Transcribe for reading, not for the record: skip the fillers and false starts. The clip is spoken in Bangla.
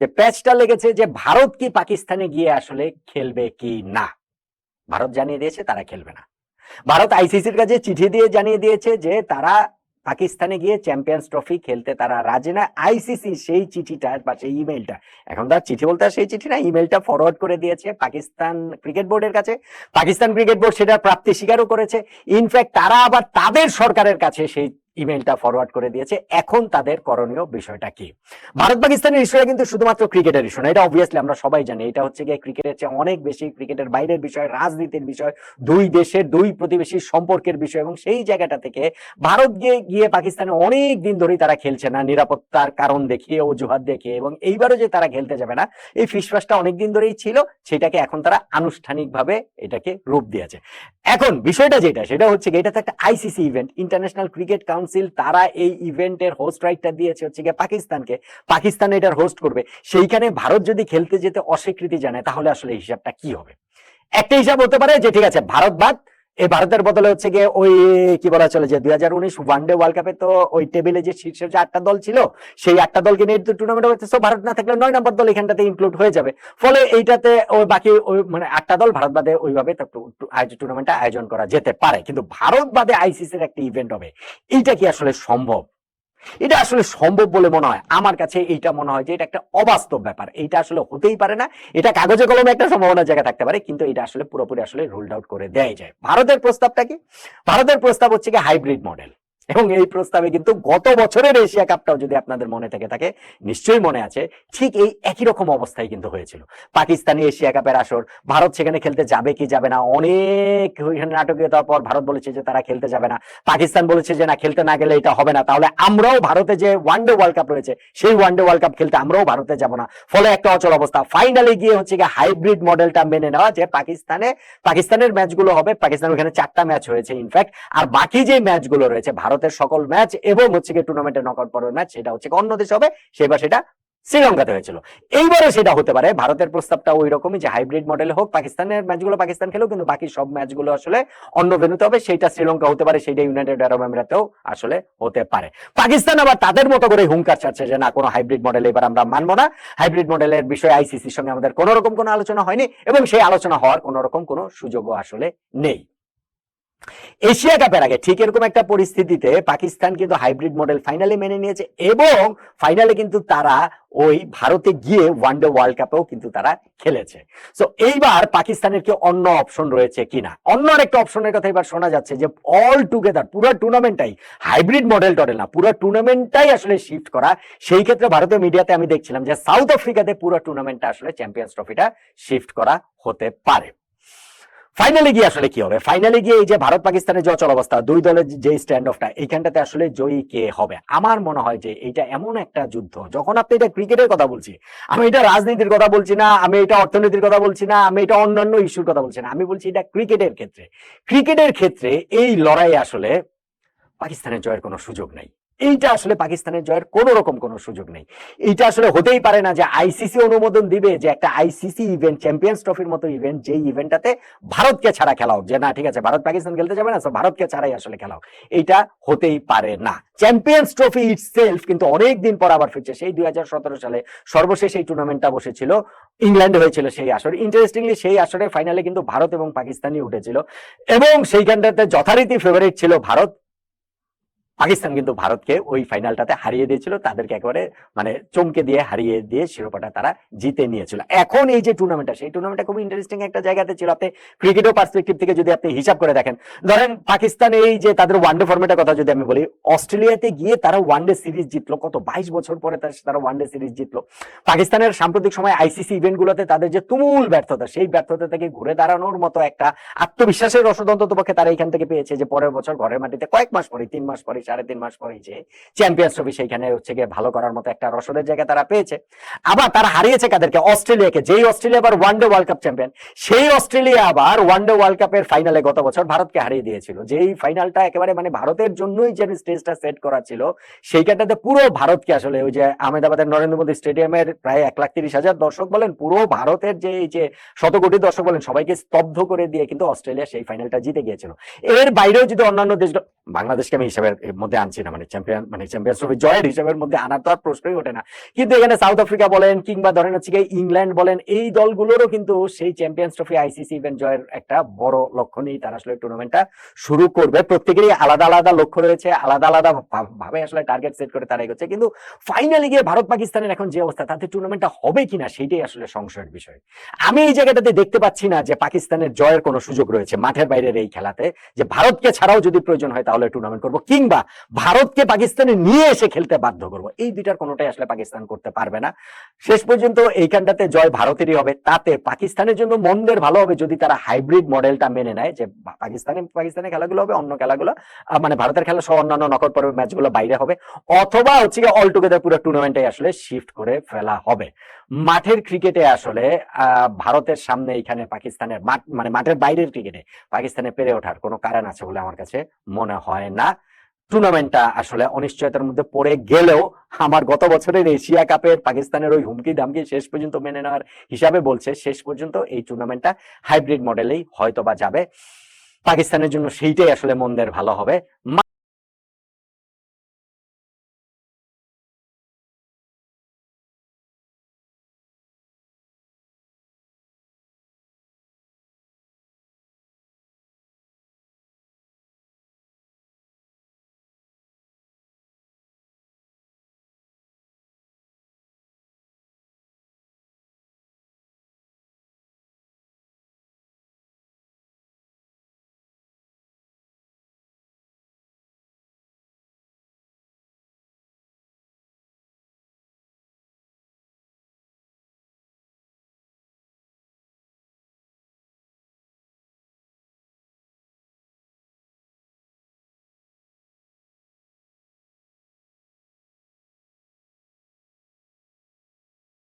যে প্যাচটা লেগেছে যে ভারত কি পাকিস্তানে গিয়ে আসলে খেলবে কি না। ভারত জানিয়ে দিয়েছে তারা খেলবে না। ভারত আইসিসির কাছে চিঠি দিয়ে জানিয়ে দিয়েছে যে তারা পাকিস্তানে গিয়ে চ্যাম্পিয়ন্স ট্রফি খেলতে তারা রাজি না। আইসিসি সেই চিঠিটা বা সেই ইমেলটা, এখন তার চিঠি বলতে সেই চিঠি না, ইমেলটা ফরওয়ার্ড করে দিয়েছে পাকিস্তান ক্রিকেট বোর্ডের কাছে। পাকিস্তান ক্রিকেট বোর্ড সেটা প্রাপ্তি স্বীকারও করেছে। ইনফ্যাক্ট তারা আবার তাদের সরকারের কাছে সেই ইমেলটা ফরওয়ার্ড করে দিয়েছে। এখন তাদের করণীয় বিষয়টা কি? ভারত পাকিস্তানের ইস্যুটা কিন্তু শুধুমাত্র ক্রিকেটের ইস্যু না, এটা অবভিয়াসলি আমরা সবাই জানি। এটা হচ্ছে গিয়ে ক্রিকেটের চেয়ে অনেক বেশি ক্রিকেটের বাইরের বিষয়, রাজনীতির বিষয়, দুই দেশের দুই প্রতিবেশীর সম্পর্কের বিষয়। এবং সেই জায়গাটা থেকে ভারত গিয়ে পাকিস্তানে অনেক দিন ধরেই তারা খেলছে না, নিরাপত্তার কারণ দেখিয়ে, অজুহাত দেখিয়ে। এবং এইবারও যে তারা খেলতে যাবে না, এই ফিসফাসটা অনেকদিন ধরেই ছিল, সেটাকে এখন তারা আনুষ্ঠানিকভাবে এটাকে রূপ দিয়েছে। এখন বিষয়টা যেটা, সেটা হচ্ছে এটা তো একটা ICC event, international cricket council, তারা এই ইভেন্টের হোস্ট রাইটটা দিয়েছে হচ্ছে গিয়ে পাকিস্তানকে। পাকিস্তান এটার হোস্ট করবে। সেইখানে ভারত যদি খেলতে যেতে অস্বীকৃতি জানায়, তাহলে আসলে হিসাবটা কি হবে? একটা হিসাব হতে পারে যে ঠিক আছে ভারত বাদ, এই ভারতের বদলে হচ্ছে গিয়ে ওই কি বলা চলে যে 2019 ওয়ানডে ওয়ার্ল্ড কাপে তো ওই টেবিলে যে শীর্ষে যে 8টা দল ছিল, সেই 8টা দলকে নিয়ে টুর্নামেন্ট হচ্ছে। ভারত না থাকলে 9 নম্বর দল এখানটাতে ইনক্লুড হয়ে যাবে। ফলে এইটাতে ওই বাকি ওই মানে 8টা দল ভারত বাদে ওইভাবে টুর্নামেন্টটা আয়োজন করা যেতে পারে। কিন্তু ভারত বাদে আইসিসির একটা ইভেন্ট হবে, এইটা কি আসলে সম্ভব? এটা আসলে সম্ভব বলে মনে হয় আমার কাছে। এইটা মনে হয় যে এটা একটা অবাস্তব ব্যাপার, এইটা আসলে হতেই পারে না। এটা কাগজে কলমে একটা সম্ভাবনার জায়গা থাকতে পারে, কিন্তু এটা আসলে পুরোপুরি আসলে রুলড আউট করে দেওয়াই যায়। ভারতের প্রস্তাবটা কি? ভারতের প্রস্তাব হচ্ছে কি হাইব্রিড মডেল। এবং এই প্রস্তাবে কিন্তু গত বছরের এশিয়া কাপটাও যদি আপনাদের মনে থেকে থাকে, নিশ্চয়ই মনে আছে, ঠিক এই একই রকম অবস্থায় কিন্তু হয়েছিল। পাকিস্তানি এশিয়া কাপের আসর, ভারত সেখানে খেলতে যাবে কি যাবে না, অনেক নাটকীয়তার পর ভারত বলেছে যে তারা খেলতে যাবে না। পাকিস্তান বলেছে যে না, খেলতে না গেলে এটা হবে না, তাহলে আমরাও ভারতে যে ওয়ানডে ওয়ার্ল্ড কাপ রয়েছে সেই ওয়ানডে ওয়ার্ল্ড কাপ খেলতে আমরাও ভারতে যাব না। ফলে একটা অচল অবস্থা। ফাইনালি গিয়ে হচ্ছে গিয়ে হাইব্রিড মডেলটা মেনে নেওয়া, যে পাকিস্তানের ম্যাচগুলো হবে, পাকিস্তান ওখানে 4টা ম্যাচ হয়েছে ইনফ্যাক্ট, আর বাকি যে ম্যাচগুলো রয়েছে ভারতের সকল ম্যাচ এবং হচ্ছে গিয়ে টুর্নামেন্টের নকআউট পর্বের ম্যাচ, সেটা হচ্ছে অন্য দেশ হবে। সেবার সেটা শ্রীলঙ্কাতে হয়েছিল। এইবারে সেটা হতে পারে। ভারতের প্রস্তাবটা ওই রকমই যে হাইব্রিড মডেল হোক, পাকিস্তানের ম্যাচগুলো পাকিস্তান খেলেও, কিন্তু বাকি সব ম্যাচগুলো আসলে অন্য ভেন্যুতে হবে। সেটা শ্রীলঙ্কা হতে পারে, সেটা ইউনাইটেড আরব আমিরাতেও আসলে হতে পারে। পাকিস্তান আবার তাদের মতো করে হুঙ্কার ছাড়ছে যে না, কোনো হাইব্রিড মডেল এবার আমরা মানবো না। হাইব্রিড মডেলের বিষয়ে আইসিসির সঙ্গে আমাদের কোনো রকম কোনো আলোচনা হয়নি, এবং সেই আলোচনা হওয়ার কোনো রকম কোনো সুযোগও আসলে নেই। এশিয়া কাপের আগে ঠিক এরকম একটা পরিস্থিতিতে পাকিস্তান কিন্তু হাইব্রিড মডেল ফাইনালে মেনে নিয়েছে, এবং ফাইনালে কিন্তু তারা ওই ভারতে গিয়ে ওয়ানডে ওয়ার্ল্ড কাপেও কিন্তু তারা খেলেছে। সো এইবার পাকিস্তানের কি অন্য অপশন রয়েছে কিনা? অন্য আরেকটা অপশনের কথা এবার শোনা যাচ্ছে যে অল টুগেদার পুরো টুর্নামেন্টটাই হাইব্রিড মডেল না, পুরো টুর্নামেন্টটাই আসলে শিফট করা। সেই ক্ষেত্রে ভারতীয় মিডিয়াতে আমি দেখছিলাম যে সাউথ আফ্রিকাতে পুরো টুর্নামেন্টটা আসলে চ্যাম্পিয়ন্স ট্রফিটা শিফট করা হতে পারে। ফাইনালে গিয়ে আসলে কি হবে? ফাইনালে গিয়ে এই যে ভারত পাকিস্তানের যে অচল অবস্থা, দুই দলের যে স্ট্যান্ড অফটা, এইখানটাতে আসলে জয়ী কে হবে? আমার মনে হয় যে এটা এমন একটা যুদ্ধ, যখন আপনি এটা ক্রিকেটের কথা বলছি, আমি এটা রাজনীতির কথা বলছি না, আমি এটা অর্থনীতির কথা বলছি না, আমি এটা অন্যান্য ইস্যুর কথা বলছি না, আমি বলছি এটা ক্রিকেটের ক্ষেত্রে। ক্রিকেটের ক্ষেত্রে এই লড়াই আসলে পাকিস্তানের জয়ের কোনো সুযোগ নাই। এইটা আসলে পাকিস্তানের জয়ের কোন রকম কোনো সুযোগ নেই। এইটা আসলে হতেই পারে না যে আইসিসি অনুমোদন দিবে যে একটা আইসিসি ইভেন্ট, চ্যাম্পিয়ন্স ট্রফির মতো ইভেন্ট, যেই ইভেন্টটাতে ভারতকে ছাড়া খেলা হোক, যে না ঠিক আছে ভারত পাকিস্তান খেলতে যাবে না, ভারতকে ছাড়াই আসলে খেলা হোক, এইটা হতেই পারে না। চ্যাম্পিয়ন্স ট্রফি ইটসেলফ কিন্তু অনেক দিন পর আবার ফিরছে। সেই 2017 সালে সর্বশেষ এই টুর্নামেন্টটা বসেছিল, ইংল্যান্ডে হয়েছিল সেই আসর। ইন্টারেস্টিংলি সেই আসরে ফাইনালে কিন্তু ভারত এবং পাকিস্তানই উঠেছিল, এবং সেইখানটাতে যথারীতি ফেভারিট ছিল ভারত। পাকিস্তান কিন্তু ভারতকে ওই ফাইনালটাতে হারিয়ে দিয়েছিল, তাদেরকে একেবারে মানে চমকে দিয়ে হারিয়ে দিয়ে শিরোপাটা তারা জিতে নিয়েছিল। এখন এই যে টুর্নামেন্টটা, সেই টুর্নামেন্টটা খুব ইন্টারেস্টিং একটা জায়গাতে ছিল। আপনি ক্রিকেটের পার্সপেক্টিভ থেকে যদি আপনি হিসাব করে দেখেন, ধরেন পাকিস্তান এই যে তাদের ওয়ানডে ফরম্যাটের কথা যদি আমি বলি, অস্ট্রেলিয়াতে গিয়ে তারা ওয়ানডে সিরিজ জিতলো, কত 22 বছর পরে তারা ওয়ানডে সিরিজ জিতলো। পাকিস্তানের সাম্প্রতিক সময় আইসিসি ইভেন্ট গুলোতে তাদের যে তুমুল ব্যর্থতা, সেই ব্যর্থতা থেকে ঘুরে দাঁড়ানোর মতো একটা আত্মবিশ্বাসের রসদ অন্তত পক্ষে তারা এখান থেকে পেয়েছে, যে পরের বছর ঘরের মাটিতে কয়েক মাস পরে, 3 মাস পরে, 3.5 মাস পরে যে চ্যাম্পিয়ন্স ট্রফি, সেইখানে হচ্ছে গিয়ে ভালো করার মতো একটা রসদের জায়গা তারা পেয়েছে। আবার তারা হারিয়েছে কাদেরকে? অস্ট্রেলিয়াকে, যেই অস্ট্রেলিয়া আবার ওয়ানডে ওয়ার্ল্ড কাপ চ্যাম্পিয়ন। সেই অস্ট্রেলিয়া আবার ওয়ানডে ওয়ার্ল্ড কাপের ফাইনালে গত বছর ভারতকে হারিয়ে দিয়েছিল, যেই ফাইনালটা একেবারে মানে ভারতের জন্যই যে স্টেজটা সেট করা ছিল, সেইখানটাতে পুরো ভারতকে আসলে ওই যে আহমেদাবাদের নরেন্দ্র মোদী স্টেডিয়ামের প্রায় 1,30,000 দর্শক বলেন, পুরো ভারতের যে এই যে শত কোটি দর্শক বলেন, সবাইকে স্তব্ধ করে দিয়ে কিন্তু অস্ট্রেলিয়া সেই ফাইনালটা জিতে গিয়েছিল। এর বাইরেও যদি অন্যান্য দেশ, বাংলাদেশকে আমি হিসাবে মধ্যে আনছি না, মানে চ্যাম্পিয়ন্স ট্রফি জয়ের হিসাবের মধ্যে আনার তো আর প্রশ্নই ওঠে না। কিন্তু এখানে সাউথ আফ্রিকা বলেন কিংবা ধরেন হচ্ছে গিয়ে ইংল্যান্ড বলেন, এই দলগুলোরও কিন্তু সেই চ্যাম্পিয়ন্স ট্রফি আইসিসি ইভেন্ট জয়ের একটা বড় লক্ষ্য নিয়ে তারা আসলে টুর্নামেন্টটা শুরু করবে। প্রত্যেকেরই আলাদা আলাদা লক্ষ্য রয়েছে, আলাদা আলাদা ভাবে আসলে টার্গেট সেট করে তারা এগোচ্ছে। কিন্তু ফাইনালি গিয়ে ভারত পাকিস্তানের এখন যে অবস্থা, তাতে টুর্নামেন্টটা হবে কিনা সেটাই আসলে সংশয়ের বিষয়। আমি এই জায়গাটাতে দেখতে পাচ্ছি না যে পাকিস্তানের জয়ের কোনো সুযোগ রয়েছে মাঠের বাইরের এই খেলাতে, যে ভারতকে ছাড়াও যদি প্রয়োজন হয় তাহলে টুর্নামেন্ট করবো, কিংবা ভারতকে পাকিস্তানে নিয়ে এসে খেলতে বাধ্য করবো। এই দুইটার কোনোটাই আসলে পাকিস্তান করতে পারবে না। শেষ পর্যন্ত এইখানটাতে জয় ভারতেরই হবে। তাতে পাকিস্তানের জন্য মন্দের ভালো হবে যদি তারা হাইব্রিড মডেলটা মেনে নেয়, যে পাকিস্তানের খেলাগুলো হবে, অন্য খেলাগুলো মানে ভারতের খেলা সহ অন্যান্য নকআউট পর্বের ম্যাচগুলো বাইরে হবে, অথবা হচ্ছে অল টুগেদার পুরো টুর্নামেন্টে আসলে শিফট করে ফেলা হবে। মাঠের ক্রিকেটে আসলে ভারতের সামনে এখানে পাকিস্তানের মানে মাঠের বাইরের ক্রিকেটে পাকিস্তানে পেরে ওঠার কোনো কারণ আছে বলে আমার কাছে মনে হয় না। টুর্নামেন্টটা আসলে অনিশ্চয়তার মধ্যে পড়ে গেলেও আমার গত বছরের এশিয়া কাপের পাকিস্তানের ওই হুমকি দামকি শেষ পর্যন্ত মেনে নেওয়ার হিসাবে বলছে শেষ পর্যন্ত এই টুর্নামেন্টটা হাইব্রিড মডেলেই হয়তো বা যাবে। পাকিস্তানের জন্য সেইটাই আসলে মন্দের ভালো হবে।